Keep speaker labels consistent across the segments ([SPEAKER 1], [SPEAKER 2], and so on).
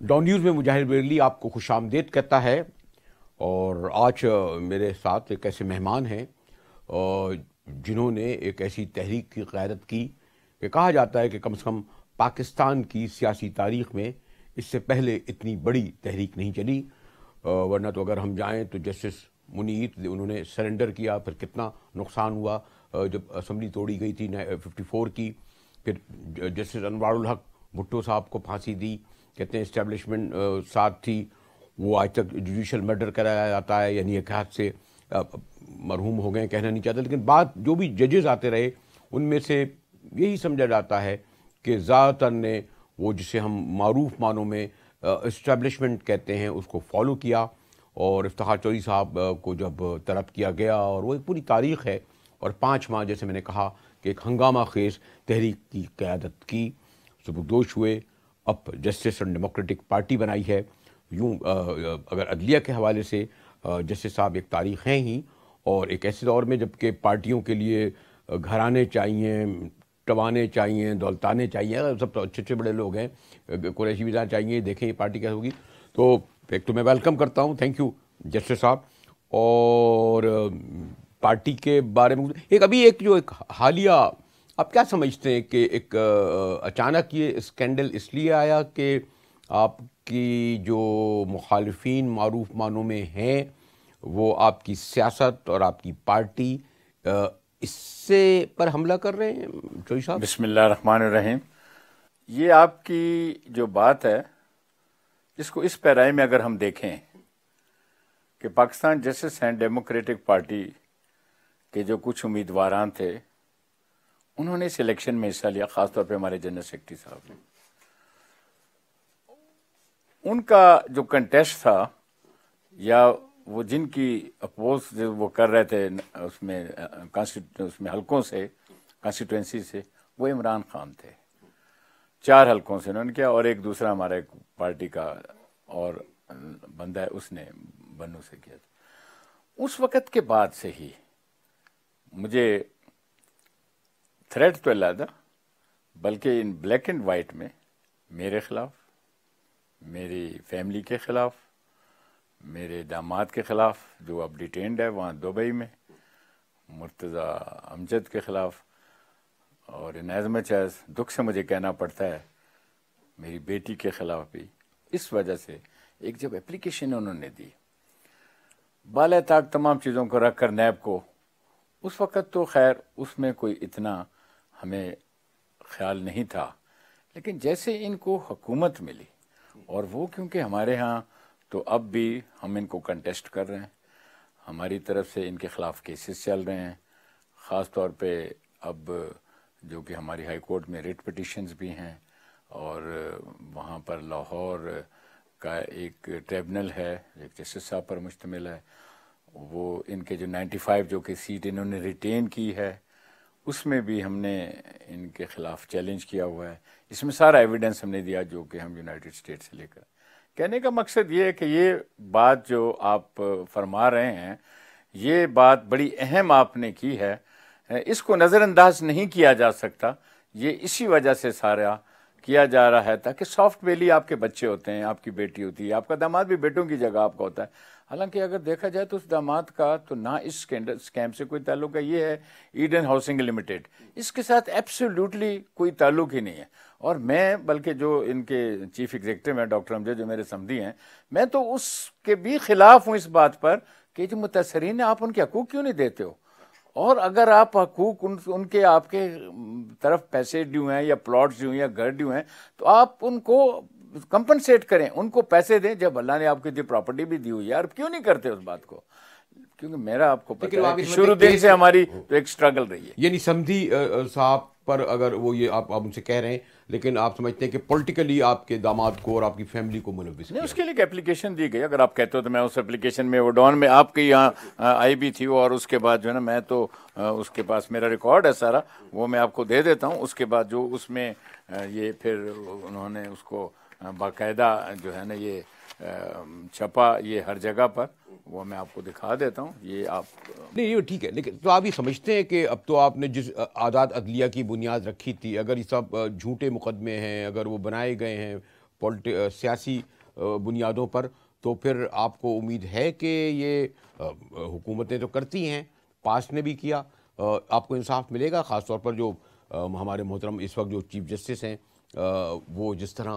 [SPEAKER 1] Don news में मुजाहिर बरेली आपको खुशामदीद कहता है। और आज मेरे साथ एक ऐसे मेहमान हैं जिन्होंने एक ऐसी तहरीक की क़यादत की कि कहा जाता है कि कम से कम पाकिस्तान की सियासी तारीख़ में इससे पहले इतनी बड़ी तहरीक नहीं चली। वरना तो अगर हम जाएं तो जस्टिस मुनीर उन्होंने सरेंडर किया, फिर कितना नुकसान हुआ जब असम्बली तोड़ी गई थी 54 की। फिर जस्टिस अनवारुल हक भुट्टो साहब को फांसी दी, कहते हैं इस्टेब्लिशमेंट साथ थी। वो आज तक जुडिशल मर्डर कराया जाता है, यानी एक हाथ से मरहूम हो गए कहना नहीं चाहता, लेकिन बात जो भी जजेस आते रहे उनमें से यही समझा जाता है कि ज़्यादातर ने वो जिसे हम मारूफ मानों में इस्टेब्लिशमेंट कहते हैं उसको फॉलो किया। और इफ्तिखार चौधरी साहब को जब तलब किया गया, और वो एक पूरी तारीख़ है, और 5 माह जैसे मैंने कहा कि एक हंगामा खेज तहरीक की क़यादत की, सुबुकदोश हुए। अब जस्टिस एंड डेमोक्रेटिक पार्टी बनाई है। यूँ अगर अदलिया के हवाले से जस्टिस साहब एक तारीख़ हैं ही, और एक ऐसे दौर में जबकि पार्टियों के लिए घराने चाहिए, टवाने चाहिए, दौलताने चाहिए, सब तो अच्छे अच्छे बड़े लोग हैं, कुरैशी विदा चाहिए, देखें ये पार्टी कैसे होगी। तो एक तो मैं वेलकम करता हूँ, थैंक यू जस्टिस साहब। और पार्टी के बारे में एक अभी एक जो एक हालिया, आप क्या समझते हैं कि एक अचानक ये स्कैंडल इसलिए आया कि आपकी जो मुखालिफिन मारूफ मानों में हैं वो आपकी सियासत और आपकी पार्टी इससे पर हमला कर रहे हैं चौधरी साहब?
[SPEAKER 2] बिस्मिल्लाहिर्रहमानिर्रहीम। ये आपकी जो बात है, इसको इस पैराए में अगर हम देखें कि Pakistan justice and democratic party के जो कुछ उम्मीदवारान थे उन्होंने इस इलेक्शन में हिस्सा लिया, खासतौर पे हमारे जनरल सेक्रेटरी साहब ने। उनका जो कंटेस्ट था या वो जिनकी अपोज वो कर रहे थे उसमें हलकों से, कॉन्स्टिट्यूंसी से, वो इमरान खान थे। 4 हलकों से उन्होंने किया, और एक दूसरा हमारे पार्टी का और बंदा है उसने बन्नू से किया था। उस वक़्त के बाद से ही मुझे थ्रेट तो लादा, बल्कि इन ब्लैक एंड वाइट में मेरे खिलाफ, मेरी फैमिली के खिलाफ, मेरे दामाद के खिलाफ जो अब डिटेन्ड है वहाँ दुबई में, मुर्तज़ा अमजद के खिलाफ, और इन एज़ मच एज़ दुख से मुझे कहना पड़ता है मेरी बेटी के खिलाफ भी। इस वजह से एक जब एप्लीकेशन उन्होंने दी बाला ताक तमाम चीज़ों को रख कर नैब को, उस वक़्त तो खैर उसमें कोई इतना हमें ख्याल नहीं था, लेकिन जैसे इनको हुकूमत मिली, और वो क्योंकि हमारे यहाँ तो अब भी हम इनको कंटेस्ट कर रहे हैं, हमारी तरफ से इनके ख़िलाफ़ केसेस चल रहे हैं, ख़ास तौर पे अब जो कि हमारी हाई कोर्ट में रिट पिटिशंस भी हैं, और वहाँ पर लाहौर का एक ट्रिब्यूनल है एक जस्टिस साहब पर मुश्तमिल है, वो इनके जो 95 जो कि सीट इन्होंने रिटेन की है उसमें भी हमने इनके ख़िलाफ़ चैलेंज किया हुआ है। इसमें सारा एविडेंस हमने दिया जो कि हम यूनाइटेड स्टेट्स से लेकर। कहने का मकसद ये है कि ये बात जो आप फरमा रहे हैं, ये बात बड़ी अहम आपने की है, इसको नज़रअंदाज नहीं किया जा सकता। ये इसी वजह से सारा किया जा रहा है ताकि सॉफ्ट वैली आपके बच्चे होते हैं, आपकी बेटी होती है, आपका दामाद भी बेटों की जगह आपका होता है। हालांकि अगर देखा जाए तो उस दामाद का तो ना इस स्कैम से कोई ताल्लुक है, ये है ईडन हाउसिंग लिमिटेड, इसके साथ एब्सोल्युटली कोई ताल्लुक ही नहीं है। और मैं बल्कि जो इनके चीफ एग्जीक्यूटिव हैं डॉक्टर अमजद, जो मेरे समधी हैं, मैं तो उसके भी खिलाफ हूँ इस बात पर कि जो मुतासरीन है आप उनके हकूक़ क्यों नहीं देते हो, और अगर आप हकूक़ उनके आपके तरफ पैसे ड्यू हैं या प्लॉट्स ड्यू हैं या घर ड्यू हैं तो आप उनको कंपनसेट करें, उनको पैसे दें। जब अल्लाह ने आपको दी प्रॉपर्टी भी दी हुई है, आप क्यों नहीं करते उस बात को? क्योंकि मेरा आपको पता है कि शुरू दिन से हमारी तो एक स्ट्रगल रही है।
[SPEAKER 1] यानी समधी साहब पर अगर वो ये आप उनसे कह रहे हैं, लेकिन आप समझते हैं कि पॉलिटिकली आपके दामाद को और आपकी फैमिली को मुलविस
[SPEAKER 2] नहीं, उसके लिए एक एप्लीकेशन दी गई। अगर आप कहते हो तो मैं उस एप्लीकेशन में वो डॉन में आपके यहाँ आई भी थी, और उसके बाद जो है ना मैं तो उसके पास मेरा रिकॉर्ड है सारा, वो मैं आपको दे देता हूँ। उसके बाद जो उसमें ये फिर उन्होंने उसको बाकायदा जो है ना ये छपा ये हर जगह पर, वो मैं आपको दिखा देता हूँ। ये आप
[SPEAKER 1] नहीं, ये ठीक है, लेकिन तो आप ये समझते हैं कि अब तो आपने जिस आज़ाद अदलिया की बुनियाद रखी थी, अगर ये सब झूठे मुकदमे हैं, अगर वो बनाए गए हैं सियासी बुनियादों पर, तो फिर आपको उम्मीद है कि ये हुकूमतें तो करती हैं, पास ने भी किया, आपको इंसाफ मिलेगा? ख़ास तौर पर जो हमारे मोहतरम इस वक्त जो चीफ जस्टिस हैं, वो जिस तरह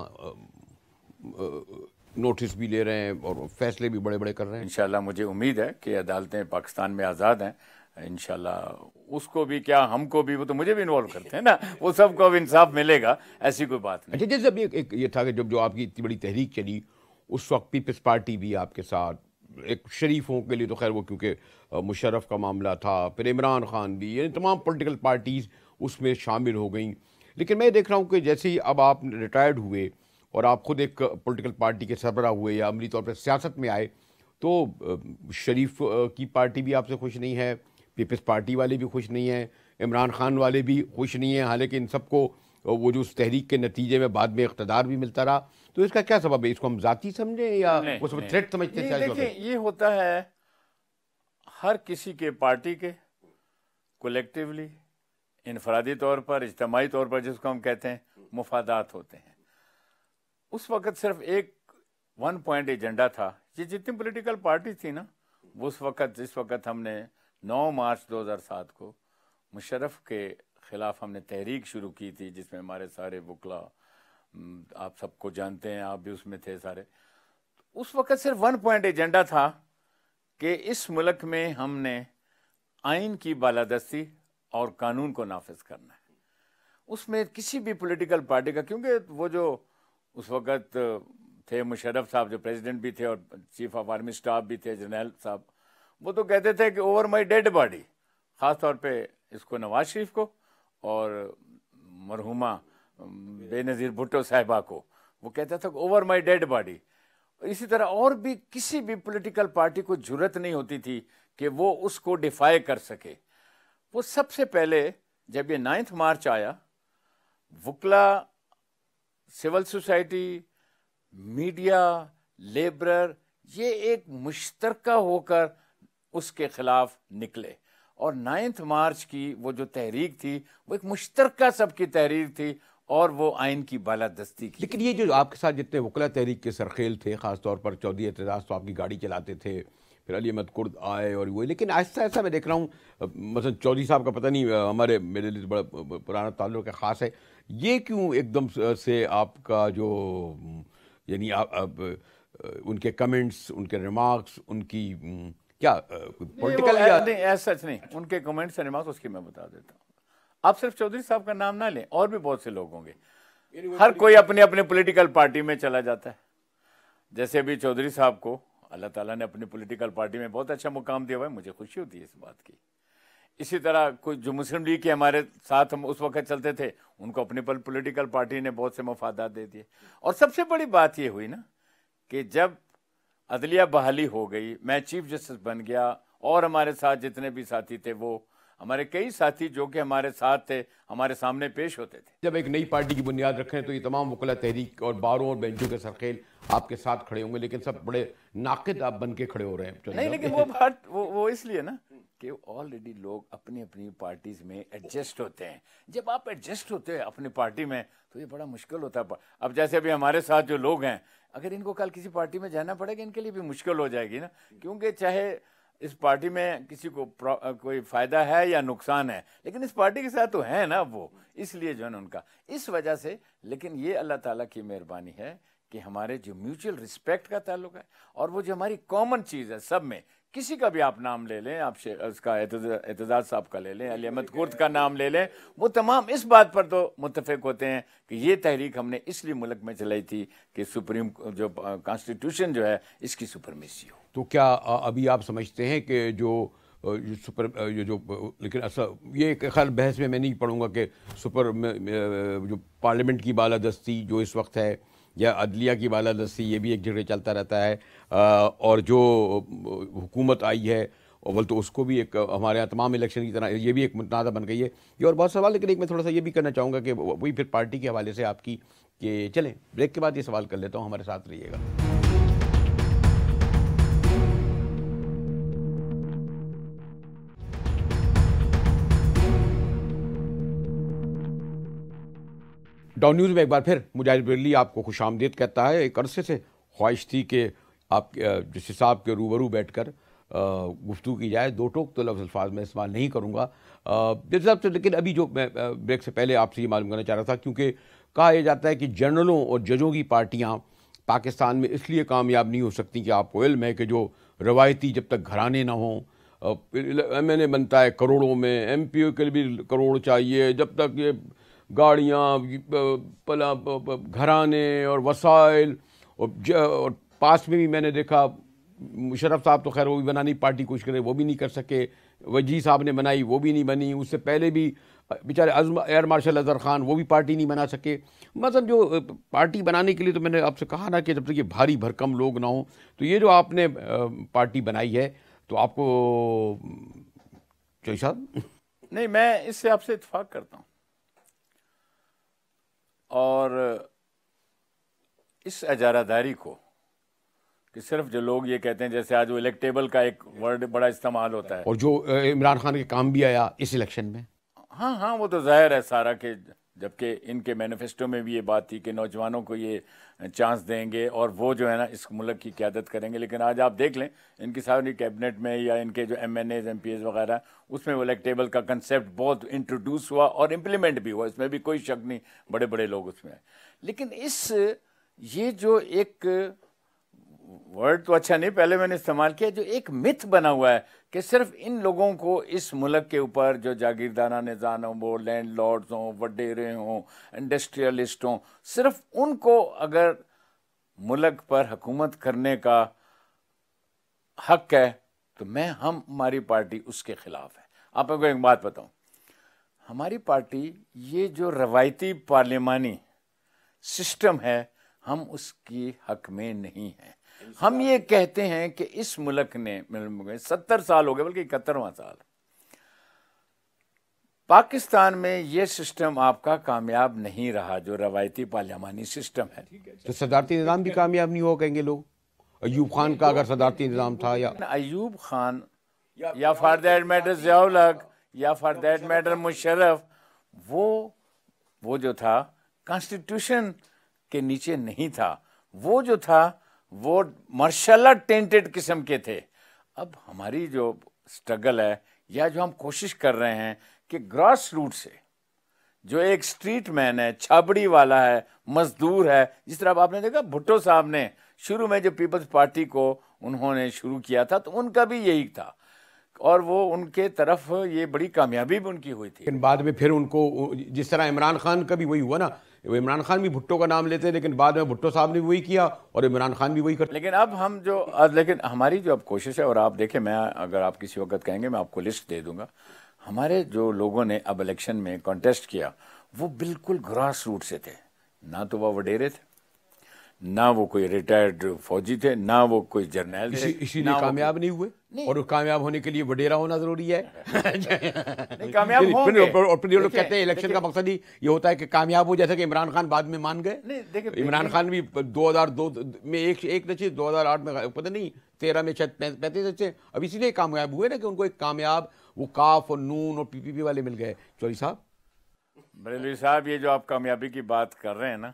[SPEAKER 1] नोटिस भी ले रहे हैं और फैसले भी बड़े बड़े कर रहे हैं।
[SPEAKER 2] इंशाल्लाह मुझे उम्मीद है कि अदालतें पाकिस्तान में आज़ाद हैं। इंशाल्लाह उसको भी क्या, हमको भी, वो तो मुझे भी इन्वॉल्व करते हैं ना, वो सबको अब इंसाफ मिलेगा, ऐसी कोई बात नहीं।
[SPEAKER 1] अच्छा, जैसे अभी एक ये था कि जब जो आपकी इतनी बड़ी तहरीक चली, उस वक्त पीपल्स पार्टी भी आपके साथ, एक शरीफों के लिए तो खैर वो क्योंकि मुशर्रफ का मामला था, फिर इमरान खान भी, ये तमाम पॉलिटिकल पार्टीज़ उसमें शामिल हो गई। लेकिन मैं देख रहा हूँ कि जैसे ही अब आप रिटायर्ड हुए और आप खुद एक पॉलिटिकल पार्टी के सरबराह हुए या अमली तौर पर सियासत में आए, तो शरीफ की पार्टी भी आपसे खुश नहीं है, पीपल्स पार्टी वाले भी खुश नहीं हैं, इमरान खान वाले भी खुश नहीं हैं। हालांकि इन सबको वो जो उस तहरीक के नतीजे में बाद में इक़्तिदार भी मिलता रहा, तो इसका क्या सबब है? इसको हम ज़ाती समझें या वो सब थ्रेट समझते हैं?
[SPEAKER 2] देखिए, ये होता है हर किसी के पार्टी के कलेक्टिवली, इनफरादी तौर पर, इज्तिमाई तौर पर, जिसको हम कहते हैं मुफादात होते हैं। उस वक्त सिर्फ एक वन पॉइंट एजेंडा था। ये जितनी पॉलिटिकल पार्टी थी ना, उस वक्त, जिस वक्त हमने 9 मार्च 2007 को मुशर्रफ के खिलाफ हमने तहरीक शुरू की थी, जिसमें हमारे सारे वकला, आप सबको जानते हैं, आप भी उसमें थे सारे। उस वक्त सिर्फ वन पॉइंट एजेंडा था कि इस मुल्क में हमने आइन की बालादस्ती और कानून को नाफिज करना है। उसमें किसी भी पॉलिटिकल पार्टी का, क्योंकि वो जो उस वक्त थे मुशर्रफ साहब, जो प्रेसिडेंट भी थे और चीफ ऑफ आर्मी स्टाफ भी थे, जनरल साहब, वो तो कहते थे कि ओवर माई डेड बॉडी, ख़ास तौर पे इसको नवाज शरीफ को और मरहुमा बेनज़ीर भुट्टो साहिबा को, वो कहता था ओवर माई डेड बॉडी। इसी तरह और भी किसी भी पॉलिटिकल पार्टी को जुर्रत नहीं होती थी कि वो उसको डिफाई कर सके। वो सबसे पहले जब ये 9 मार्च आया, वकला, सिविल सोसाइटी, मीडिया, लेबरर, ये एक मुश्तरका होकर उसके खिलाफ निकले। और 9 मार्च की वो जो तहरीक थी, वो एक मुश्तरका सबकी तहरीक थी और वो आइन की बालादस्ती की।
[SPEAKER 1] लेकिन ये जो आपके साथ जितने वकला तहरीक के सरखेल थे, ख़ासतौर पर चौधरी एतजाज़ तो आपकी गाड़ी चलाते थे, फिर अली अहमद कुर्द आए और वो, लेकिन ऐसा ऐसा मैं देख रहा हूँ, मसलन चौधरी साहब का पता नहीं, हमारे मेरे लिए बड़ा पुराना ताल्लुक़ है, ख़ास है, ये क्यों एकदम से आपका जो, यानी आप उनके कमेंट्स, उनके रिमार्क्स, उनकी क्या पॉलिटिकल या
[SPEAKER 2] नहीं, ऐसा सच नहीं, उनके कमेंट्स एंड रिमार्क्स उसकी मैं बता देता हूँ। आप सिर्फ चौधरी साहब का नाम ना लें, और भी बहुत से लोग होंगे। हर कोई अपने अपने पॉलिटिकल पार्टी में चला जाता है। जैसे अभी चौधरी साहब को अल्लाह ताला ने अपनी पॉलिटिकल पार्टी में बहुत अच्छा मुकाम दिया हुआ है, मुझे खुशी होती है इस बात की। इसी तरह कोई जो मुस्लिम लीग के हमारे साथ हम उस वक्त चलते थे, उनको अपनी पॉलिटिकल पार्टी ने बहुत से मफादात दे दिए। और सबसे बड़ी बात ये हुई ना कि जब अदलिया बहाली हो गई, मैं चीफ जस्टिस बन गया, और हमारे साथ जितने भी साथी थे, वो हमारे कई साथी जो कि हमारे साथ थे, हमारे सामने पेश होते थे।
[SPEAKER 1] जब एक नई पार्टी की बुनियाद रखें तो ये तमाम वकला तहरीक और बारों और बेंचों के सरखेल आपके साथ खड़े होंगे, लेकिन सब बड़े नाकिद आप बन के खड़े हो रहे हैं।
[SPEAKER 2] नहीं, लेकिन वो बात वो इसलिए ना कि ऑलरेडी लोग अपनी अपनी पार्टीज में एडजस्ट होते हैं। जब आप एडजस्ट होते हैं अपनी पार्टी में, तो ये बड़ा मुश्किल होता है। अब जैसे अभी हमारे साथ जो लोग हैं, अगर इनको कल किसी पार्टी में जाना पड़ेगा, इनके लिए भी मुश्किल हो जाएगी ना, क्योंकि चाहे इस पार्टी में किसी को कोई फायदा है या नुकसान है, लेकिन इस पार्टी के साथ तो है ना वो, इसलिए जो है ना उनका, इस वजह से। लेकिन ये अल्लाह ताला की मेहरबानी है कि हमारे जो म्यूचुअल रिस्पेक्ट का ताल्लुक है, और वो जो हमारी कॉमन चीज़ है सब में, किसी का भी आप नाम ले लें, आप उसका एतजाज साहब का ले लें, अली अहमद कुर्द का नाम ले लें, वो तमाम इस बात पर तो मुत्तफिक होते हैं कि ये तहरीक हमने इसलिए मुल्क में चलाई थी कि सुप्रीम जो कॉन्स्टिट्यूशन जो है, इसकी सुपरमेसी हो।
[SPEAKER 1] तो क्या अभी आप समझते हैं कि जो लेकिन ये खैर बहस में मैं नहीं पढ़ूंगा कि जो पार्लियामेंट की बालादस्ती जो इस वक्त है, या अदलिया की बालादस्ती, ये भी एक जगह चलता रहता है, और जो हुकूमत आई है अव्वल तो उसको भी एक हमारे यहाँ तमाम इलेक्शन की तरह ये भी एक मुतनाज़ा बन गई है। ये और बहुत सवाल, लेकिन एक मैं थोड़ा सा ये भी करना चाहूँगा कि वही फिर पार्टी के हवाले से आपकी, कि चलें ब्रेक के बाद ये सवाल कर लेता हूँ, हमारे साथ रहिएगा। डॉन न्यूज़ में एक बार फिर मुजाहिद बरेलवी आपको खुशामदीद कहता है। एक अरसे से ख्वाहिश थी कि आप जिस हिसाब के रूबरू बैठकर गुफ्तगू की जाए। दो टोक तो लफ्ज़ अल्फाज में इस्तेमाल नहीं करूँगा जिस हिसाब से। लेकिन अभी जो मैं ब्रेक से पहले आपसे ये मालूम करना चाह रहा था, क्योंकि कहा यह जाता है कि जनरलों और जजों की पार्टियाँ पाकिस्तान में इसलिए कामयाब नहीं हो सकती कि आपको इल्म है कि जो रवायती जब तक घराने ना हों, MNA बनता है करोड़ों में, MPO के लिए भी करोड़ चाहिए, जब तक ये गाड़ियाँ घराने और वसाइल और पास में भी मैंने देखा मुशर्रफ साहब तो खैर वो भी बनाने की पार्टी कोशिश करे, वो भी नहीं कर सके। वजी साहब ने बनाई, वो भी नहीं बनी। उससे पहले भी बेचारे एयर मार्शल अजहर खान, वो भी पार्टी नहीं बना सके। मतलब जो पार्टी बनाने के लिए, तो मैंने आपसे कहा ना कि जब तक ये भारी भरकम लोग ना हो, तो ये जो आपने पार्टी बनाई है तो आपको चौधरी साहब।
[SPEAKER 2] नहीं, मैं इससे आपसे इत्तेफाक करता हूँ। और इस अजारादारी को कि सिर्फ जो लोग ये कहते हैं, जैसे आज वो इलेक्टेबल का एक वर्ड बड़ा इस्तेमाल होता है,
[SPEAKER 1] और जो इमरान खान के काम भी आया इस इलेक्शन में।
[SPEAKER 2] हाँ हाँ, वो तो जाहिर है सारा के, जबकि इनके मैनिफेस्टो में भी ये बात थी कि नौजवानों को ये चांस देंगे और वो जो है ना इस मुल्क की क़यादत करेंगे। लेकिन आज आप देख लें इनकी सारी कैबिनेट में या इनके जो MNAs MPs वगैरह, उसमें वो इलेक्टेबल का कंसेप्ट बहुत इंट्रोड्यूस हुआ और इम्प्लीमेंट भी हुआ, इसमें भी कोई शक नहीं, बड़े बड़े लोग उसमें। लेकिन ये जो एक वर्ड तो अच्छा नहीं, पहले मैंने इस्तेमाल किया, जो एक मिथ बना हुआ है कि सिर्फ इन लोगों को इस मुल्क के ऊपर जो जागीरदारा निज़ाम हों, वो लैंड लॉर्ड्स हों, वडेरे हों, इंडस्ट्रियलिस्ट हों, सिर्फ उनको अगर मुल्क पर हुकूमत करने का हक है तो हमारी पार्टी उसके खिलाफ है। आपको एक बात बताऊं, हमारी पार्टी ये जो रवायती पार्लिमानी सिस्टम है, हम उसकी हक में नहीं हैं। हम ये कहते हैं कि इस मुल्क ने 70 साल हो गए, बल्कि 71वां साल, पाकिस्तान में ये सिस्टम आपका कामयाब नहीं रहा, जो रवायती पार्लियामानी सिस्टम है।
[SPEAKER 1] तो सदारती निज़ाम भी कामयाब नहीं हो, कहेंगे लोग। अयूब खान का अगर सदारती निज़ाम था, या
[SPEAKER 2] अयूब खान, या फॉर दैट मैटर ज़ियाउल हक, या फॉर दैट मैटर मुशर्रफ, वो जो था कॉन्स्टिट्यूशन के नीचे नहीं था, वो जो था वो मार्शल टेंटेड किस्म के थे। अब हमारी जो स्ट्रगल है, या जो हम कोशिश कर रहे हैं कि ग्रास रूट से जो एक स्ट्रीट मैन है, छाबड़ी वाला है, मजदूर है, जिस तरह आपने देखा भुट्टो साहब ने शुरू में जो पीपल्स पार्टी को उन्होंने शुरू किया था, तो उनका भी यही था और वो उनके तरफ ये बड़ी कामयाबी भी उनकी हुई थी।
[SPEAKER 1] लेकिन बाद में फिर उनको, जिस तरह इमरान खान का भी वही हुआ ना, वो इमरान खान भी भुट्टो का नाम लेते, लेकिन बाद में भुट्टो साहब ने वही किया और इमरान खान भी वही कर।
[SPEAKER 2] लेकिन लेकिन हमारी जो अब कोशिश है, और आप देखें, मैं अगर आप किसी वक्त कहेंगे मैं आपको लिस्ट दे दूंगा, हमारे जो लोगों ने अब इलेक्शन में कॉन्टेस्ट किया वो बिल्कुल ग्रास रूट से थे। ना तो वो वडेरे थे, ना वो कोई रिटायर्ड फौजी थे, ना वो कोई जर्नैल थे।
[SPEAKER 1] इसीलिए कामयाब नहीं हुए। और कामयाब होने के लिए वडेरा होना जरूरी है।
[SPEAKER 2] नहीं, कामयाब होंगे।
[SPEAKER 1] और फिर लोग कहते हैं इलेक्शन का मकसद ही ये होता है कि कामयाब हो, जैसे कि इमरान खान बाद में मान गए। इमरान खान भी 2002 में एक नचे, 2008 में पता नहीं 13 में शायद 35 नचे। अब इसीलिए कामयाब हुए ना कि उनको एक कामयाब वो काफ और नून और PPP वाले मिल गए। चौधरी साहब,
[SPEAKER 2] बरेलवी साहब, ये जो आप कामयाबी की बात कर रहे हैं ना,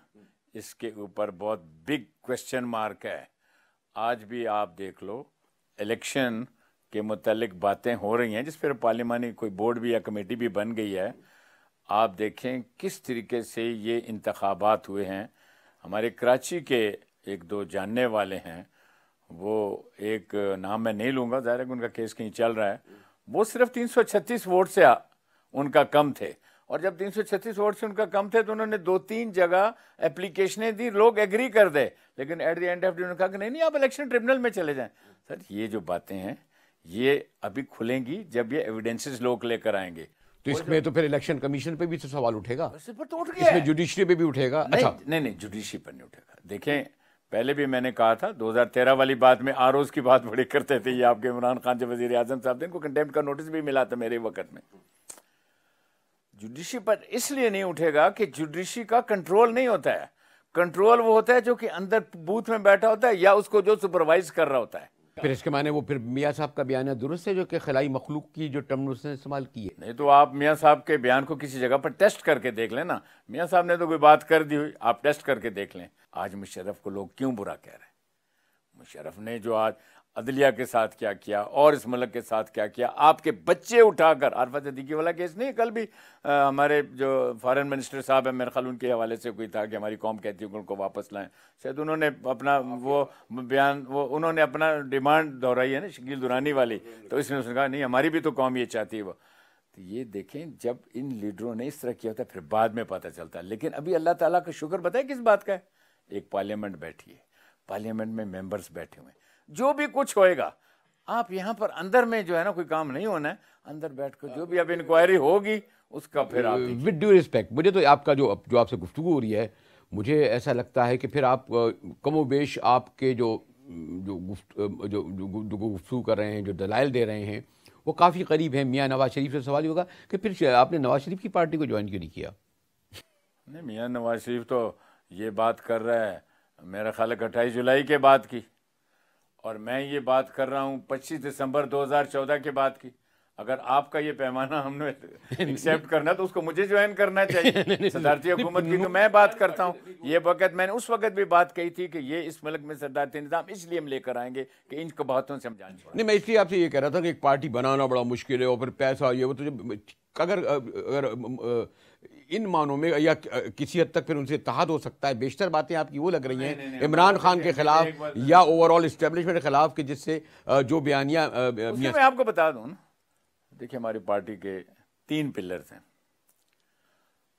[SPEAKER 2] इसके ऊपर बहुत बिग क्वेश्चन मार्क है। आज भी आप देख लो, इलेक्शन के मुतालिक बातें हो रही हैं, जिस पर पार्लिमानी कोई बोर्ड भी या कमेटी भी बन गई है। आप देखें किस तरीके से ये इंतखाबात हुए हैं। हमारे कराची के एक दो जानने वाले हैं, वो एक नाम मैं नहीं लूँगा, ज़ाहिर है कि उनका केस कहीं चल रहा है, वो सिर्फ 336 वोट से उनका कम थे। और जब 336 वोट से उनका कम थे तो उन्होंने 2-3 जगह एप्लीकेशनें दी, लोग एग्री कर दे, लेकिन at the end of the day उन्होंने कहा कि नहीं आप इलेक्शन ट्रिब्यूनल में चले जाएं। सर, ये जो बातें हैं ये अभी खुलेंगी जब ये एविडेंसेस लोग लेकर आएंगे।
[SPEAKER 1] तो इसमें तो फिर इलेक्शन कमीशन पे भी तो सवाल उठेगा।
[SPEAKER 2] पर तो उठ गया,
[SPEAKER 1] इसमें जुडिशरी पे भी उठेगा। अच्छा,
[SPEAKER 2] नहीं, जुडिशरी पर नहीं उठेगा। देखें, पहले भी मैंने कहा था, 2013 वाली बात में आरओज की बात बड़ी करते थे, ये आपके इमरान खान जब वजीर आजम साहब थे, इनको कंटेम्प्ट का नोटिस भी मिला था मेरे वक्त में। जुडिशरी पर इसलिए नहीं उठेगा कि जुडिशरी का कंट्रोल नहीं होता है। कंट्रोल वो होता है जो कि अंदर बूथ में बैठा होता है या उसको जो सुपरवाइज कर रहा होता है।
[SPEAKER 1] फिर इसके माने वो फिर मियाँ साहब का बयान दुरुस्त है, जो कि खिलाई मखलूक की जो टर्म उसने इस्तेमाल की है।
[SPEAKER 2] नहीं तो आप मियाँ साहब के बयान को किसी जगह पर टेस्ट करके देख लें ना। मियाँ साहब ने तो कोई बात कर दी हुई, आप टेस्ट करके देख लें। आज मुशर्रफ को लोग क्यों बुरा कह रहे हैं? मुशर्रफ ने जो आज अदलिया के साथ क्या किया और इस मुल्क के साथ क्या किया, आपके बच्चे उठाकर, आरफत सिद्दीकी वाला केस नहीं, कल भी हमारे जो फॉरेन मिनिस्टर साहब हैं, मेरे ख्याल उनके हवाले से कोई था कि हमारी कौम कहती है कि उनको वापस लाएं, शायद उन्होंने अपना वो बयान, वो उन्होंने अपना डिमांड दोहराई है ना शकील दुरानी वाली, तो इसने उसने कहा नहीं हमारी भी तो कौम ये चाहती है वो। तो ये देखें, जब इन लीडरों ने इस तरह किया होता है फिर बाद में पता चलता है। लेकिन अभी अल्लाह ताला का शुक्र बताए किस बात का है, एक पार्लियामेंट बैठी है, पार्लियामेंट में मेंबर्स बैठे हुए हैं, जो भी कुछ होएगा आप यहाँ पर अंदर में जो है ना, कोई काम नहीं होना है, अंदर बैठ कर जो भी अब इंक्वायरी होगी उसका फिर आप
[SPEAKER 1] विद ड्यू रिस्पेक्ट, मुझे तो आपका जो आपसे गुफ्तगू हो रही है, मुझे ऐसा लगता है कि फिर आप कमोबेश आपके जो गुफ्तगू कर रहे हैं, जो दलाइल दे रहे हैं, वो काफ़ी करीब है मियाँ नवाज शरीफ से। सवाल ही होगा कि फिर आपने नवाज शरीफ की पार्टी को ज्वाइन क्यों नहीं किया?
[SPEAKER 2] नहीं, मियाँ नवाज शरीफ तो ये बात कर रहा है मेरा ख्याल है 28 जुलाई के बाद की, और मैं ये बात कर रहा हूँ 25 दिसंबर 2014 के बाद की। अगर आपका ये पैमाना हमने एक्सेप्ट करना तो उसको मुझे ज्वाइन करना चाहिए सदारती हुकूमत की। तो मैं बात करता हूँ, ये वक्त मैंने उस वक्त भी बात कही थी कि ये इस मुल्क में सदारती निज़ाम इसलिए हम लेकर आएंगे कि इन कबाहतों से हम जान छोड़ें।
[SPEAKER 1] नहीं, मैं इसलिए आपसे ये कह रहा था कि एक पार्टी बनाना बड़ा मुश्किल है और फिर पैसा ये वो, तो अगर इन मानों में या किसी हद तक फिर उनसे इत्तेहाद हो सकता है। बेशतर बातें आपकी वो लग रही हैं इमरान खान के खिलाफ या ओवरऑल इस्टेब्लिशमेंट के खिलाफ, कि जिससे जो बयानियां
[SPEAKER 2] मैं आपको बता दूं ना, देखिए हमारी पार्टी के 3 पिलर्स हैं।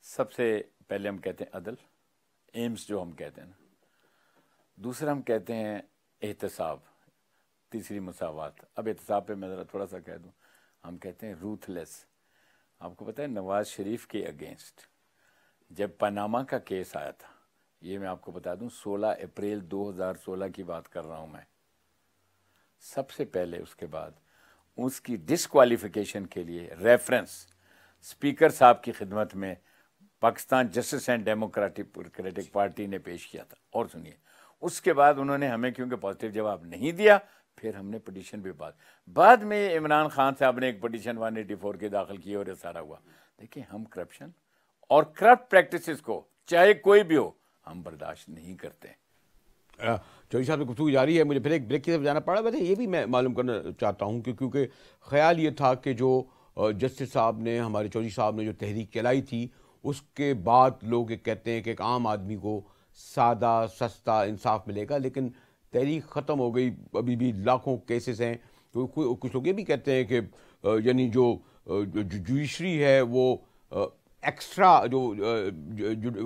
[SPEAKER 2] सबसे पहले हम कहते हैं अदल, एम्स जो हम कहते हैं ना, दूसरा हम कहते हैं एहतसाब, तीसरी मुसावात। अब एहतसाब पे मैं ज़रा थोड़ा सा कह दूं, हम कहते हैं रूथलेस। आपको पता है नवाज शरीफ के अगेंस्ट जब पनामा का केस आया था, ये मैं आपको बता दूं 16 अप्रैल 2016 की बात कर रहा हूं मैं, सबसे पहले उसके बाद उसकी डिस्क्वालिफिकेशन के लिए रेफरेंस स्पीकर साहब की खिदमत में Pakistan justice and democratic party ने पेश किया था। और सुनिए, उसके बाद उन्होंने हमें क्योंकि पॉजिटिव जवाब नहीं दिया, फिर हमने पिटीशन भी बाद में इमरान खान साहब ने एक पिटीशन 184 के दाखिल की और ये सारा हुआ। देखिए, हम करप्शन और करप्ट प्रैक्टिसेस को चाहे कोई भी हो हम बर्दाश्त नहीं करते।
[SPEAKER 1] चौधरी साहब की गुफ्तगू जारी है, मुझे फिर एक ब्रेक की तरफ जाना पड़ा। वैसे ये भी मैं मालूम करना चाहता हूँ क्योंकि ख्याल ये था कि जो जस्टिस साहब ने, हमारे चौधरी साहब ने जो तहरीक चलाई थी, उसके बाद लोग ये कहते हैं कि एक आम आदमी को सादा सस्ता इंसाफ मिलेगा, लेकिन तहरीक ख़त्म हो गई। अभी भी लाखों केसेस हैं। तो कुछ लोग ये भी कहते हैं कि यानी जो जुडिशरी है वो एक्स्ट्रा जो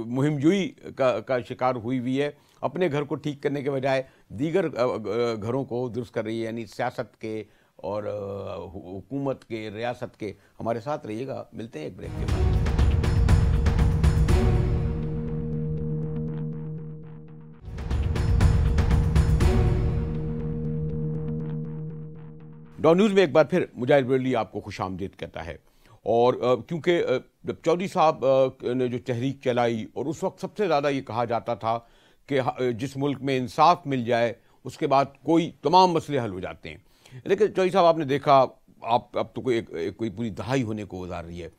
[SPEAKER 1] मुहिमजुई का शिकार हुई है, अपने घर को ठीक करने के बजाय दीगर घरों को दुरुस्त कर रही है, यानी सियासत के और हुकूमत के, रियासत के। हमारे साथ रहिएगा, मिलते हैं एक ब्रेक के बाद। डॉन न्यूज़ में एक बार फिर मुजाहिद बरेलवी आपको खुशामदीद कहता है। और क्योंकि चौधरी साहब ने जो तहरीक चलाई, और उस वक्त सबसे ज़्यादा ये कहा जाता था कि जिस मुल्क में इंसाफ मिल जाए उसके बाद तमाम मसले हल हो जाते हैं। लेकिन चौधरी साहब, आपने देखा, अब तो कोई पूरी दहाई होने को गुजार रही है,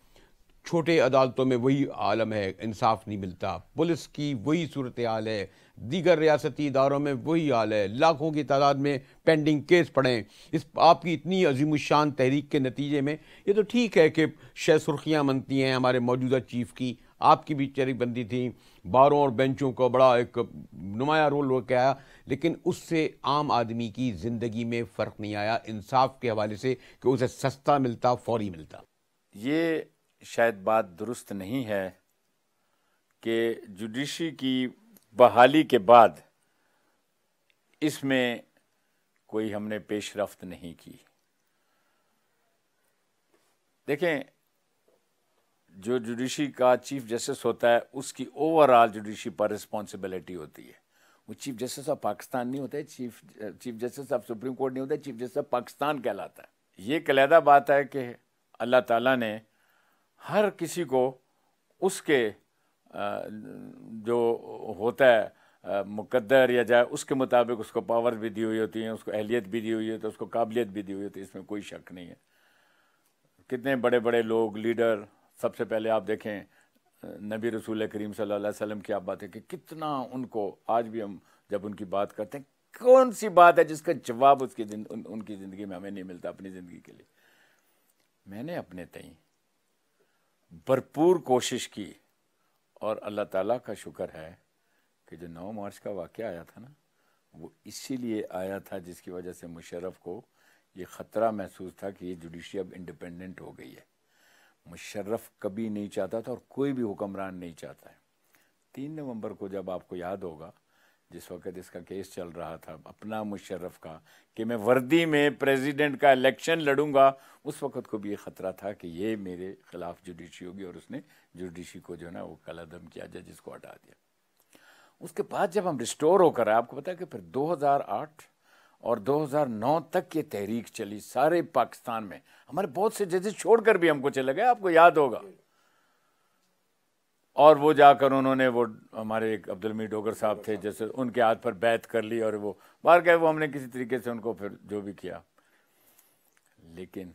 [SPEAKER 1] छोटे अदालतों में वही आलम है, इंसाफ नहीं मिलता, पुलिस की वही सूरत हाल है, दीगर रियासती इदारों में वही हाल है, लाखों की तादाद में पेंडिंग केस पड़े। इस आपकी इतनी अजीमुशान तहरीक के नतीजे में ये तो ठीक है कि शायद सुर्खियाँ बनती हैं, हमारे मौजूदा चीफ की, आपकी भी चेहरेबंदी थी, बारों और बेंचों का बड़ा एक नुमाया रोल हो के आया, लेकिन उससे आम आदमी की ज़िंदगी में फ़र्क नहीं आया इंसाफ के हवाले से कि उसे सस्ता मिलता, फौरी मिलता।
[SPEAKER 2] ये शायद बात दुरुस्त नहीं है कि जुडिशरी की बहाली के बाद इसमें कोई हमने पेशरफ्त नहीं की। देखें, जो जुडिशरी का चीफ जस्टिस होता है उसकी ओवरऑल जुडिशरी पर रिस्पॉन्सिबिलिटी होती है। वो चीफ जस्टिस ऑफ पाकिस्तान नहीं होता है, chief justice of supreme court नहीं होता है, चीफ जस्टिस ऑफ पाकिस्तान कहलाता है। ये अलहदा बात है कि अल्लाह ताला ने हर किसी को उसके जो होता है मुकद्दर या जाए उसके मुताबिक उसको पावर भी दी हुई होती हैं, उसको अहलियत भी दी हुई है, तो उसको काबिलियत भी दी हुई होती है, इसमें कोई शक नहीं है। कितने बड़े बड़े लोग, लीडर, सबसे पहले आप देखें नबी रसूल करीम सल्लल्लाहु अलैहि वसल्लम की आप बात है कि कितना उनको, आज भी हम जब उनकी बात करते हैं, कौन सी बात है जिसका जवाब उनकी जिंदगी में हमें नहीं मिलता अपनी जिंदगी के लिए। मैंने अपने तई भरपूर कोशिश की और अल्लाह ताला का शुक्र है कि जो 9 मार्च का वाक़या आया था ना, वो इसीलिए आया था जिसकी वजह से मुशर्रफ को ये ख़तरा महसूस था कि ये जुडिशरी अब इंडिपेंडेंट हो गई है। मुशर्रफ कभी नहीं चाहता था और कोई भी हुक्मरान नहीं चाहता है। 3 नवंबर को जब आपको याद होगा, जिस वक्त इसका केस चल रहा था अपना मुशर्रफ का कि मैं वर्दी में प्रेसिडेंट का इलेक्शन लड़ूंगा, उस वक्त को भी ये ख़तरा था कि ये मेरे खिलाफ जुडिशरी होगी और उसने जुडिशरी को जो है ना वो कलअदम किया, जजिस को हटा दिया। उसके बाद जब हम रिस्टोर होकर आए, आपको पता है कि फिर 2008 और 2009 तक ये तहरीक चली सारे पाकिस्तान में। हमारे बहुत से जजेस छोड़कर भी हमको चले गए, आपको याद होगा। और वो जाकर उन्होंने वो हमारे एक अब्दुल हमीद डोगर साहब थे, जैसे उनके हाथ पर बैत कर ली और वो बाहर गए। वो हमने किसी तरीके से उनको फिर जो भी किया, लेकिन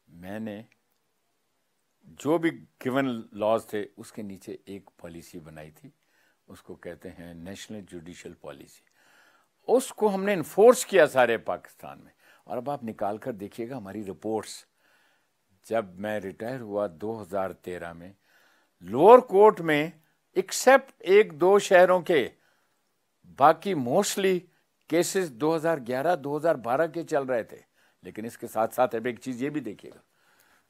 [SPEAKER 2] मैंने जो भी गिवन लॉज थे उसके नीचे एक पॉलिसी बनाई थी, उसको कहते हैं नेशनल जुडिशल पॉलिसी। उसको हमने इन्फोर्स किया सारे पाकिस्तान में। और अब आप निकाल कर देखिएगा हमारी रिपोर्ट्स। जब मैं रिटायर हुआ 2013 में, लोअर कोर्ट में एक्सेप्ट 1-2 शहरों के, बाकी मोस्टली केसेस 2011-2012 के चल रहे थे। लेकिन इसके साथ साथ अब एक चीज ये भी देखिएगा,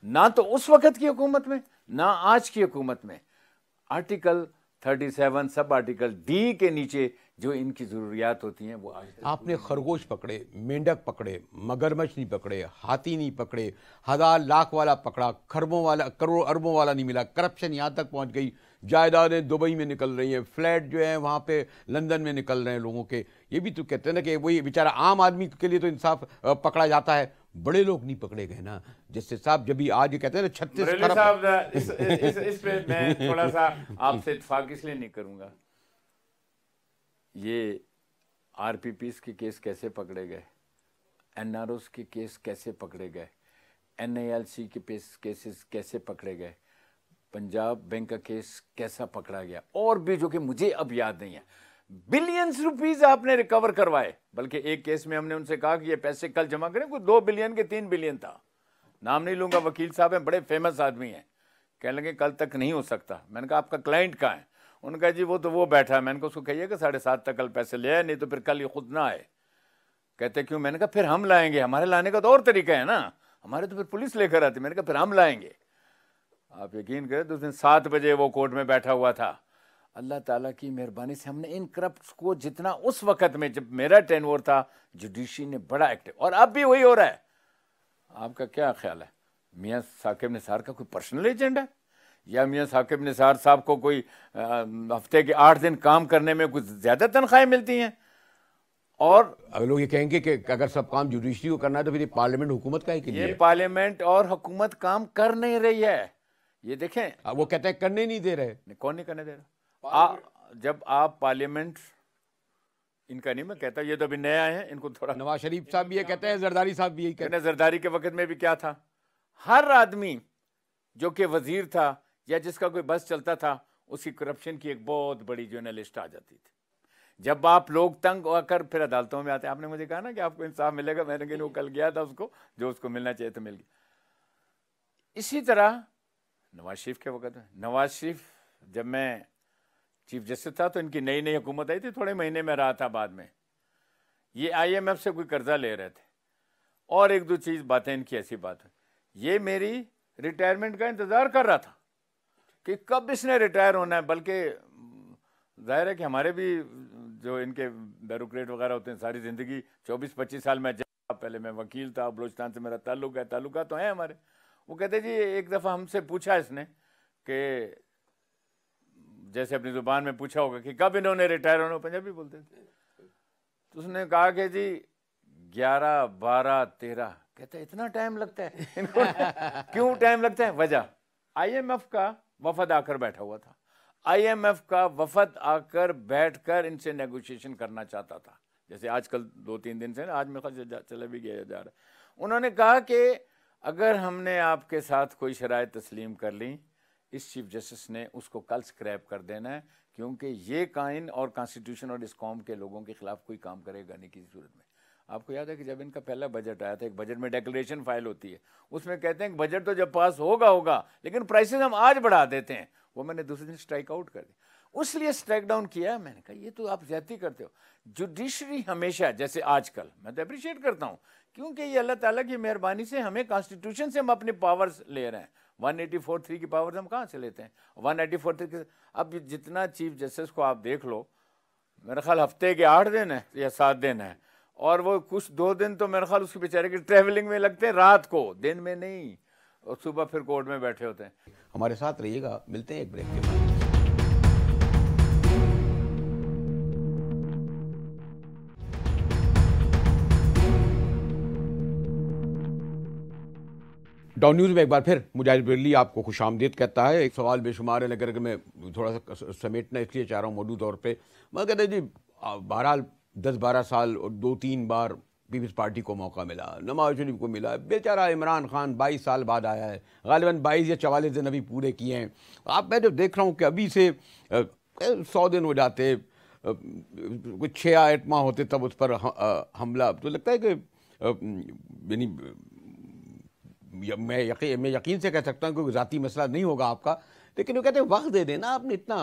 [SPEAKER 2] ना तो उस वक्त की हुकूमत में ना आज की हुकूमत में आर्टिकल 37 सब आर्टिकल डी के नीचे जो इनकी जरूरियात होती हैं वो आज
[SPEAKER 1] आपने खरगोश पकड़े, मेंढक पकड़े, मगरमच्छ नहीं पकड़े, हाथी नहीं पकड़े, 1000 लाख वाला पकड़ा, खरबों वाला, करोड़ अरबों वाला नहीं मिला। करप्शन यहाँ तक पहुँच गई, जायदादें दुबई में निकल रही हैं, फ्लैट जो है वहाँ पे लंदन में निकल रहे हैं लोगों के। ये भी तो कहते हैं ना कि वही बेचारा आम आदमी के लिए तो इंसाफ पकड़ा जाता है, बड़े लोग नहीं पकड़े गए ना। जैसे साहब जब भी आज कहते हैं ना 36
[SPEAKER 2] साहब इस पे मैं थोड़ा सा आपसे इत्तेफाक इसलिए नहीं करूंगा। ये आरपीपीस के केस कैसे पकड़े गए, एनआरओस के केस कैसे पकड़े गए, एनआईएलसी के केसेस कैसे पकड़े गए, पंजाब बैंक का केस कैसा पकड़ा गया, और भी जो कि मुझे अब याद नहीं है। बिलियंस रुपीस आपने रिकवर करवाए। बल्कि एक केस में हमने उनसे कहा कि ये पैसे कल जमा करें, कोई 2 बिलियन के 3 बिलियन था, नाम नहीं लूंगा, वकील साहब हैं, बड़े फेमस आदमी हैं। कहने लगे कल तक नहीं हो सकता। मैंने कहा आपका क्लाइंट कहाँ है? उनका जी वो बैठा है। मैंने कहा उसको कहिए कि 7:30 तक कल पैसे ले आए, नहीं तो फिर कल ये खुद ना आए। कहते क्यों? मैंने कहा फिर हम लाएंगे, हमारे लाने का तो और तरीका है ना, हमारे तो फिर पुलिस लेकर आती। मैंने कहा फिर हम लाएंगे। आप यकीन करें उस दिन 7 बजे वो कोर्ट में बैठा हुआ था। अल्लाह ताला की मेहरबानी से हमने इन करप्ट को जितना उस वक्त में जब मेरा टेन्योर था, जुडिशरी ने बड़ा एक्टिव, और अब भी वही हो रहा है। आपका क्या ख्याल है, मियाँ साकिब निसार का कोई पर्सनल एजेंट है, या मियाँ साकिब निसार साहब को कोई हफ्ते के 8 दिन काम करने में कुछ ज्यादा तनख्वाहें मिलती हैं? और
[SPEAKER 1] लोग ये कहेंगे कि अगर सब काम जुडिशरी को करना है तो फिर ये पार्लियामेंट हुकूमत का है कि
[SPEAKER 2] ये पार्लियामेंट और हुकूमत काम कर नहीं रही है। ये देखें,
[SPEAKER 1] वो कहते हैं करने नहीं दे रहे।
[SPEAKER 2] कौन नहीं करने दे रहा? जब आप पार्लियामेंट, इनका नहीं मैं कहता, ये तो अभी नया है, इनको थोड़ा,
[SPEAKER 1] नवाज शरीफ साहब भी ये कहते हैं, जरदारी साहब भी यही कहते हैं।
[SPEAKER 2] जरदारी के वक्त में भी क्या था, हर आदमी जो कि वजीर था या जिसका कोई बस चलता था, उसकी करप्शन की एक बहुत बड़ी जो है लिस्ट आ जाती थी। जब आप लोग तंग होकर फिर अदालतों में आते, आपने मुझे कहा ना कि आपको इंसाफ मिलेगा, मैंने कहा वो कल गया था, उसको जो उसको मिलना चाहिए तो मिल गया। इसी तरह नवाज शरीफ के वक्त में, नवाज शरीफ जब मैं चीफ जस्टिस था तो इनकी नई नई हुकूमत आई थी, थोड़े महीने में रहा था। बाद में ये IMF से कोई कर्जा ले रहे थे और 1-2 चीज बातें इनकी ऐसी बात है। ये मेरी रिटायरमेंट का इंतजार कर रहा था कि कब इसने रिटायर होना है। बल्कि जाहिर है कि हमारे भी जो इनके ब्यूरोक्रेट वगैरह होते हैं, सारी जिंदगी 24-25 साल में, पहले मैं वकील था, बलोचिस्तान से मेरा ताल्लुक है, ताल्लुका तो है हमारे। वो कहते जी एक दफ़ा हमसे पूछा इसने कि जैसे अपनी जुबान में पूछा होगा कि कब इन्होंने रिटायर होना, पंजाबी बोलते थे, तो उसने कहा कि जी 11, 12, 13। कहते हैं इतना टाइम लगता है इनको? क्यों टाइम लगता है? वजह IMF का वफद आकर बैठा हुआ था। IMF का वफद आकर बैठकर इनसे नेगोशिएशन करना चाहता था। जैसे आजकल 2-3 दिन से ना, आज में चला भी गया जा रहा है। उन्होंने कहा कि अगर हमने आपके साथ कोई शराइत तस्लीम कर ली, इस चीफ जस्टिस ने उसको कल स्क्रैप कर देना है क्योंकि ये काइन और कॉन्स्टिट्यूशन और इस कौम के लोगों के खिलाफ कोई काम करेगा नहीं किसी सूरत में। आपको याद है कि जब इनका पहला बजट आया था, एक बजट में डिक्लेरेशन फाइल होती है, उसमें कहते हैं कि बजट तो जब पास होगा लेकिन प्राइसेस हम आज बढ़ा देते हैं। वो मैंने दूसरे दिन स्ट्राइक आउट कर दिया, उसलिए स्ट्राइक डाउन किया। मैंने कहा ये तो आप ज्यादती करते हो। जुडिशरी हमेशा, जैसे आजकल, मैं तो अप्रिशिएट करता हूँ क्योंकि ये अल्लाह ताला की मेहरबानी से हमें कॉन्स्टिट्यूशन से हम अपने पावर्स ले रहे हैं। 184(3) की पावर्स हम कहाँ से लेते हैं? 184(3) के अब जितना चीफ जस्टिस को आप देख लो, मेरा ख्याल हफ्ते के 8 दिन है या 7 दिन है, और वो कुछ 2 दिन तो मेरे ख्याल उसके बेचारे की ट्रैवलिंग में लगते हैं, रात को, दिन में नहीं, और सुबह फिर कोर्ट में बैठे होते हैं।
[SPEAKER 1] हमारे साथ रहिएगा, मिलते हैं एक ब्रेक के बाद। डॉन न्यूज़ में एक बार फिर मुजाहिद बरेलवी आपको खुशामदीद कहता है। एक सवाल बेशुमार है, लेकिन मैं थोड़ा सा समेटना इसलिए चाह रहा हूँ मौजूद तौर पे। मैं कहता जी, बहरहाल 10-12 साल और 2-3 बार पीपल्स पार्टी को मौका मिला, नवाज शरीफ को मिला, बेचारा इमरान खान 22 साल बाद आया है, गालिबन 22 या 44 दिन अभी पूरे किए हैं। मैं जो देख रहा हूँ कि अभी से 100 दिन हो जाते, कुछ 6-8 माह होते तब उस पर हमला। तो लगता है कि यानी मैं यकीन से कह सकता हूँ कोई ज़ाती मसला नहीं होगा आपका, लेकिन वो कहते हैं वक्त दे देना, आपने इतना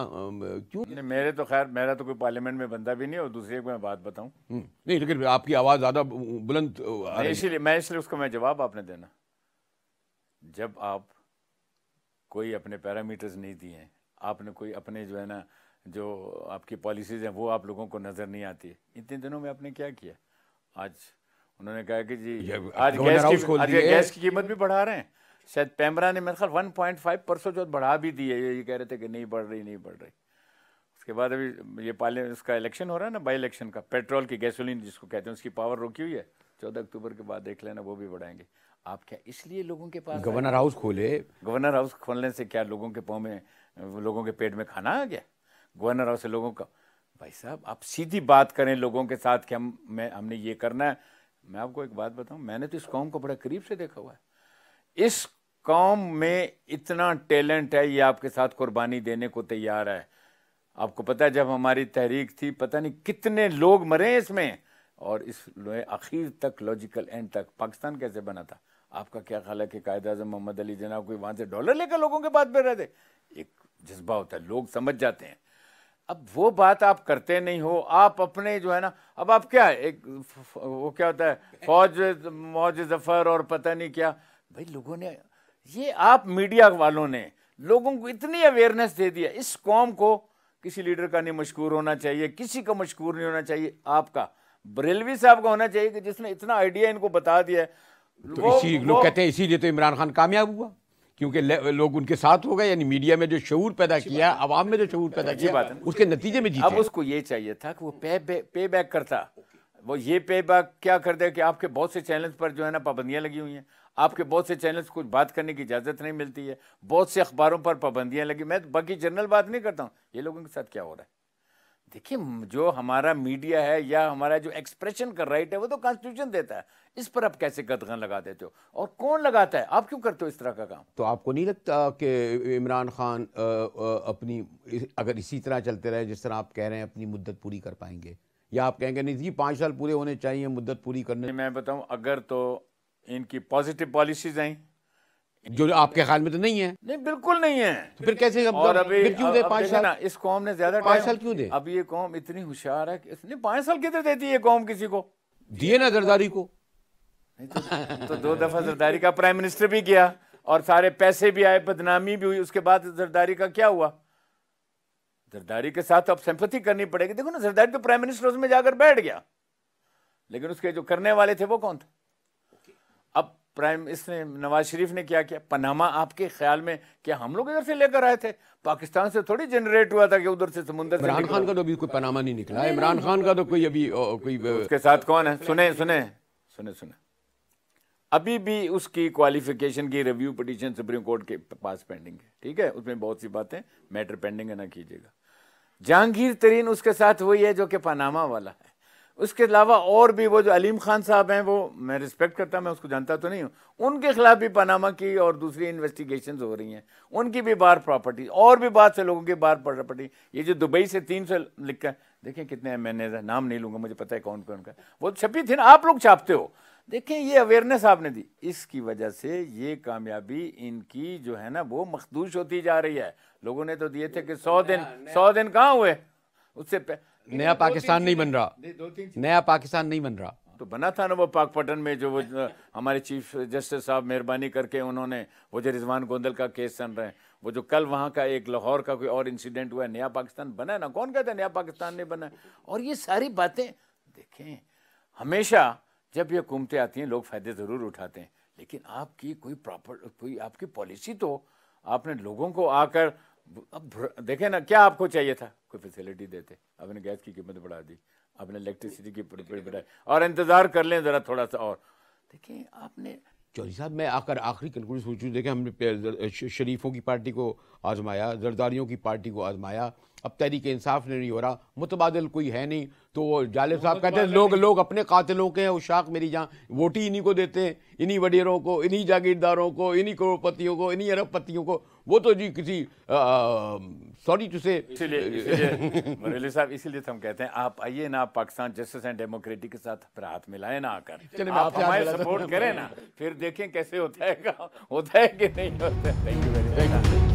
[SPEAKER 1] क्यों?
[SPEAKER 2] मेरे तो खैर, मेरा तो कोई पार्लियामेंट में बंदा भी नहीं, और दूसरी को मैं बात बताऊं
[SPEAKER 1] नहीं, लेकिन आपकी आवाज़ ज़्यादा बुलंद
[SPEAKER 2] इसलिए उसको मैं जवाब आपने देना। जब आप कोई अपने पैरामीटर्स नहीं दिए, आपने कोई अपने जो है ना, जो आपकी पॉलिसीज हैं वो आप लोगों को नज़र नहीं आती, इतने दिनों में आपने क्या किया? आज उन्होंने कहा कि जी आज गैस की कीमत भी बढ़ा रहे हैं। शायद पैमरा ने मेरे ख्याल 1.5% जो बढ़ा भी दी है। ये कह रहे थे कि नहीं बढ़ रही। उसके बाद अभी ये इसका इलेक्शन हो रहा है ना, बाई इलेक्शन का, पेट्रोल की, गैसोलीन जिसको कहते हैं, उसकी पावर रोकी हुई है। 14 अक्टूबर के बाद देख लेना, वो भी बढ़ाएंगे। आप क्या इसलिए लोगों के पास
[SPEAKER 1] गवर्नर हाउस खोले?
[SPEAKER 2] गवर्नर हाउस खोलने से क्या लोगों के पाँव में, लोगों के पेट में खाना आ गया? गवर्नर हाउस से लोगों का, भाई साहब आप सीधी बात करें लोगों के साथ कि हमने ये करना है। मैं आपको एक बात बताऊं, मैंने तो इस कौम को बड़ा करीब से देखा हुआ है। इस कौम में इतना टैलेंट है, ये आपके साथ कुर्बानी देने को तैयार है। आपको पता है जब हमारी तहरीक थी, पता नहीं कितने लोग मरे इसमें, और इस आखिर तक, लॉजिकल एंड तक पाकिस्तान कैसे बना था? आपका क्या ख्याल है कि कायद आज़म मोहम्मद अली जनाब कोई वहां से डॉलर लेकर लोगों के पास बैठ रहे थे? एक जज्बा होता है, लोग समझ जाते हैं। अब वो बात आप करते नहीं हो, आप अपने जो है ना, अब आप क्या एक वो क्या होता है, मौज जफर और पता नहीं क्या, भाई लोगों ने, ये आप मीडिया वालों ने लोगों को इतनी अवेयरनेस दे दिया। इस कौम को किसी लीडर का नहीं मशकूर होना चाहिए, किसी का मशकूर नहीं होना चाहिए, आपका बरेलवी साहब का होना चाहिए कि जिसने इतना आइडिया इनको बता दिया है।
[SPEAKER 1] तो लोग कहते हैं इसीलिए तो इमरान खान कामयाब हुआ, क्योंकि लोग उनके साथ हो गए, यानी मीडिया में जो शऊर पैदा किया, आवाम में जो शऊर पैदा किया, उसके नतीजे में जीते।
[SPEAKER 2] अब उसको ये चाहिए था कि वो पे बैक करता। वो ये पे बैक क्या कर दे कि आपके बहुत से चैनल्स पर जो है ना पाबंदियां लगी हुई हैं, आपके बहुत से चैनल्स को बात करने की इजाज़त नहीं मिलती है, बहुत से अखबारों पर पाबंदियां लगी। मैं बाकी जनरल बात नहीं करता हूँ, ये लोगों के साथ क्या हो रहा है। देखिए, जो हमारा मीडिया है या हमारा जो एक्सप्रेशन का राइट है वो तो कॉन्स्टिट्यूशन देता है, इस पर आप कैसे कदगन लगा देते हो? और कौन लगाता है? आप क्यों करते हो इस तरह का काम?
[SPEAKER 1] तो आपको नहीं लगता कि इमरान खान अपनी, अगर इसी तरह चलते रहे जिस तरह आप कह रहे हैं, अपनी मुद्दत पूरी कर पाएंगे? या आप कहेंगे नहीं जी 5 साल पूरे होने चाहिए मुद्दत पूरी करने?
[SPEAKER 2] मैं बताऊं, अगर तो इनकी पॉजिटिव पॉलिसीज आई,
[SPEAKER 1] जो आपके ख्याल में तो नहीं है।
[SPEAKER 2] नहीं, बिल्कुल नहीं है।
[SPEAKER 1] तो फिर कैसे?
[SPEAKER 2] और अभी
[SPEAKER 1] फिर क्यों दे 5 साल?
[SPEAKER 2] ना, इस कौम ने ज्यादा
[SPEAKER 1] 5 साल क्यों दे?
[SPEAKER 2] अब ये कौम इतनी होशियार है कि इसने 5 साल किधर देती है कौम किसी को?
[SPEAKER 1] दिए ना जरदारी को।
[SPEAKER 2] नहीं तो 2 दफा जरदारी का प्राइम मिनिस्टर भी गया और सारे पैसे भी आए, बदनामी भी हुई। उसके बाद जरदारी का क्या हुआ? जरदारी के साथ अब सिंपैथी करनी पड़ेगी। देखो ना, जरदारी तो प्राइम मिनिस्टर उसमें जाकर बैठ गया, लेकिन उसके जो करने वाले थे वो कौन थे? अब इसने नवाज शरीफ ने क्या किया? पनामा आपके ख्याल में क्या हम लोग इधर से लेकर आए थे? पाकिस्तान से थोड़ी जनरेट हुआ था कि उधर से समुद्र से।
[SPEAKER 1] इमरान खान का तो अभी कोई पनामा नहीं निकला। इमरान खान का तो कोई अभी कोई
[SPEAKER 2] उसके साथ कौन है? सुने अभी भी उसकी क्वालिफिकेशन की रिव्यू पिटीशन सुप्रीम कोर्ट के पास पेंडिंग है, ठीक है? उसमें बहुत सी बातें मैटर पेंडिंग है, ना कीजिएगा। जहांगीर तरीन उसके साथ वही है जो कि पनामा वाला है। उसके अलावा और भी वो जो अलीम खान साहब हैं, वो मैं रिस्पेक्ट करता, मैं उसको जानता तो नहीं हूँ, उनके खिलाफ भी पनामा की और दूसरी इन्वेस्टिगेशंस हो रही हैं, उनकी भी बार प्रॉपर्टी और भी बहुत से लोगों की बार प्रॉपर्टी। ये जो दुबई से 300 लिखा है, देखें कितने एमएनए, नाम नहीं लूंगा, मुझे पता है कौन कौन का, वो छपी थी ना, आप लोग छापते हो। देखें ये अवेयरनेस आपने दी, इसकी वजह से ये कामयाबी इनकी जो है ना वो मखदूश होती जा रही है। लोगों ने तो दिए थे कि 100 दिन कहाँ हुए, उससे
[SPEAKER 1] नया पाकिस्तान नहीं बन रहा, नया पाकिस्तान नहीं बन रहा।
[SPEAKER 2] तो बना था ना वो पाकपटन में, जो वो हमारे चीफ जस्टिस साहब मेहरबानी करके उन्होंने, वो जो रिजवान गोंदल का केस चल रहे हैं, वो जो कल वहाँ का एक लाहौर का कोई और इंसिडेंट हुआ है, नया पाकिस्तान बना है ना, कौन कहता है नया पाकिस्तान नहीं बना है। और ये सारी बातें देखें, हमेशा जब ये हुकूमतें आती हैं लोग फ़ायदे ज़रूर उठाते हैं, लेकिन आपकी कोई आपकी पॉलिसी तो आपने लोगों को आकर, अब देखें ना, क्या आपको चाहिए था, कोई फैसिलिटी देते, आपने गैस की कीमत बढ़ा दी, आपने इलेक्ट्रिसिटी की बढ़ाई, और इंतज़ार कर लें ज़रा थोड़ा सा और। देखें आपने
[SPEAKER 1] चौधरी साहब, मैं आखिरी कंक्लूजन सोचूं, देखें हमने शरीफों की पार्टी को आजमाया, जरदारियों की पार्टी को आजमाया, अब तहरीक इंसाफ ने नहीं हो रहा, मुतबादिल कोई है नहीं, तो वो जालिब साहब कहते हैं लोग अपने कातिलों के हैं उशाक मेरी जान, वोट ही इन्हीं को देते हैं, इन्हीं वडेरों को, इन्हीं जागीरदारों को, इन्हीं करोड़पतियों को, इन्हीं अरबपतियों को। वो तो जी किसी सॉरी टू से,
[SPEAKER 2] इसीलिए बरेली साहब, इसीलिए तो हम कहते हैं आप आइए ना, आप पाकिस्तान जस्टिस एंड डेमोक्रेटिक के साथ फिर हाथ मिलाएं ना, आकर आप हमारे सपोर्ट करें ना, फिर देखें कैसे होता है कि नहीं होता है। Thank you very much.